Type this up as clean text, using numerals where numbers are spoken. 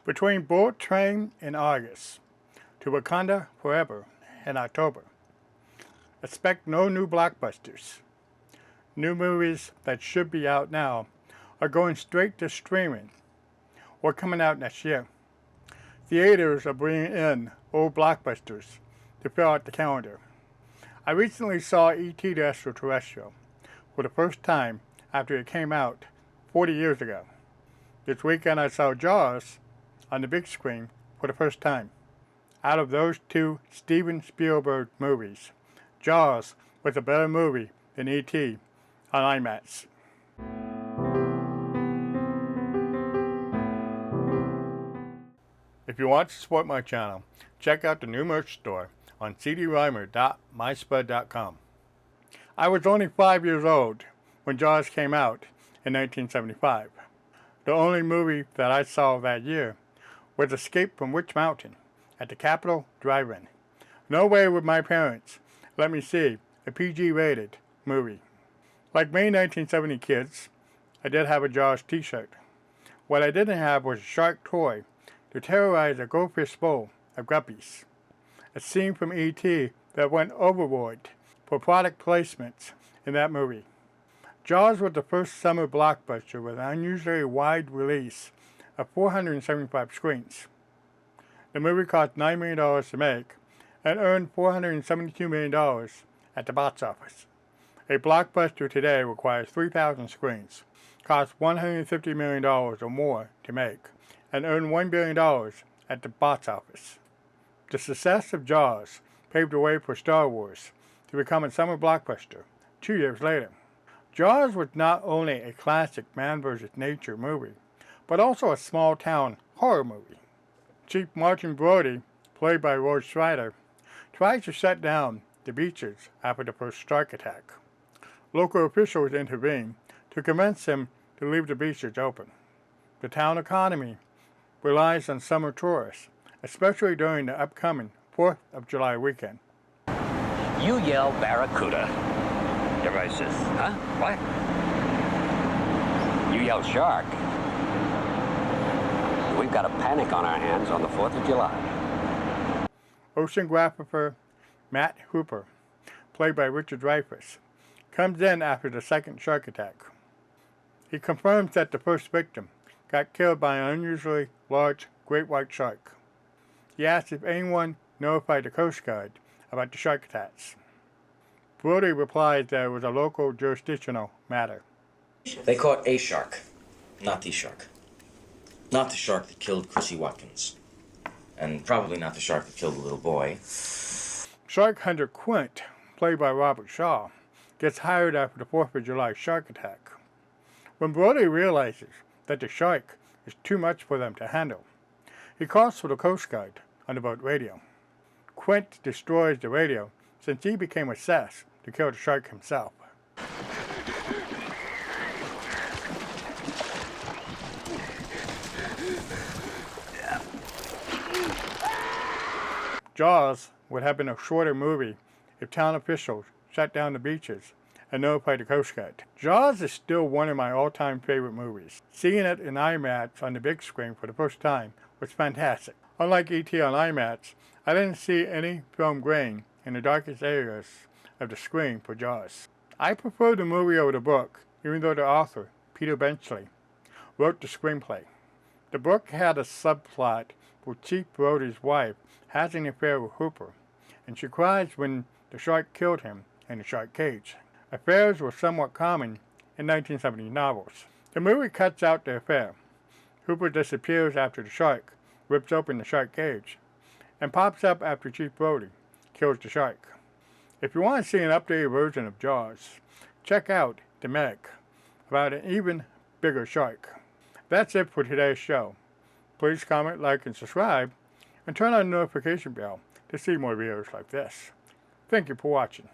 Between Bullet Train in August to Wakanda Forever in October, expect no new blockbusters. New movies that should be out now are going straight to streaming or coming out next year. Theaters are bringing in old blockbusters to fill out the calendar. I recently saw E.T. the Extraterrestrial for the first time after it came out 40 years ago. This weekend I saw Jaws on the big screen for the first time. Out of those two Steven Spielberg movies, Jaws was a better movie than E.T. on IMAX. If you want to support my channel, check out the new merch store on cdreimer.myspud.com. I was only 5 years old when Jaws came out in 1975. The only movie that I saw that year was Escape from Witch Mountain at the Capitol Drive-In. No way would my parents let me see a PG-rated movie. Like many 1970 kids, I did have a Jaws t-shirt. What I didn't have was a shark toy to terrorize a goldfish bowl of guppies. A scene from E.T. that went overboard for product placements in that movie. Jaws was the first summer blockbuster with an unusually wide release of 475 screens. The movie cost $9 million to make and earned $472 million at the box office. A blockbuster today requires 3,000 screens, costs $150 million or more to make, and earn $1 billion at the box office. The success of Jaws paved the way for Star Wars to become a summer blockbuster 2 years later. Jaws was not only a classic man versus nature movie, but also a small-town horror movie. Chief Martin Brody, played by Roy Scheider, tries to shut down the beaches after the first shark attack. Local officials intervene to convince him to leave the beaches open. The town economy relies on summer tourists, especially during the upcoming 4th of July weekend. You yell Barracuda. Everybody says, huh? What? You yell shark. We've got a panic on our hands on the 4th of July. Oceanographer Matt Hooper, played by Richard Dreyfuss, comes in after the second shark attack. He confirms that the first victim got killed by an unusually large great white shark. He asks if anyone notified the Coast Guard about the shark attacks. Brody replies that it was a local jurisdictional matter. They caught a shark, not the shark. Not the shark that killed Chrissy Watkins. And probably not the shark that killed the little boy. Shark hunter Quint, played by Robert Shaw, gets hired after the 4th of July shark attack. When Brody realizes that the shark is too much for them to handle, he calls for the Coast Guard on the boat radio. Quint destroys the radio since he became obsessed to kill the shark himself. Jaws would have been a shorter movie if town officials shut down the beaches and notified the Coast Guard. Jaws is still one of my all-time favorite movies. Seeing it in IMAX on the big screen for the first time was fantastic. Unlike E.T. on IMAX, I didn't see any film grain in the darkest areas of the screen for Jaws. I prefer the movie over the book, even though the author, Peter Benchley, wrote the screenplay. The book had a subplot where Chief Brody's wife has an affair with Hooper, and she cries when the shark killed him in the shark cage. Affairs were somewhat common in 1970 novels. The movie cuts out the affair. Hooper disappears after the shark rips open the shark cage, and pops up after Chief Brody kills the shark. If you want to see an updated version of Jaws, check out The Meg, about an even bigger shark. That's it for today's show. Please comment, like, and subscribe, and turn on the notification bell to see more videos like this. Thank you for watching.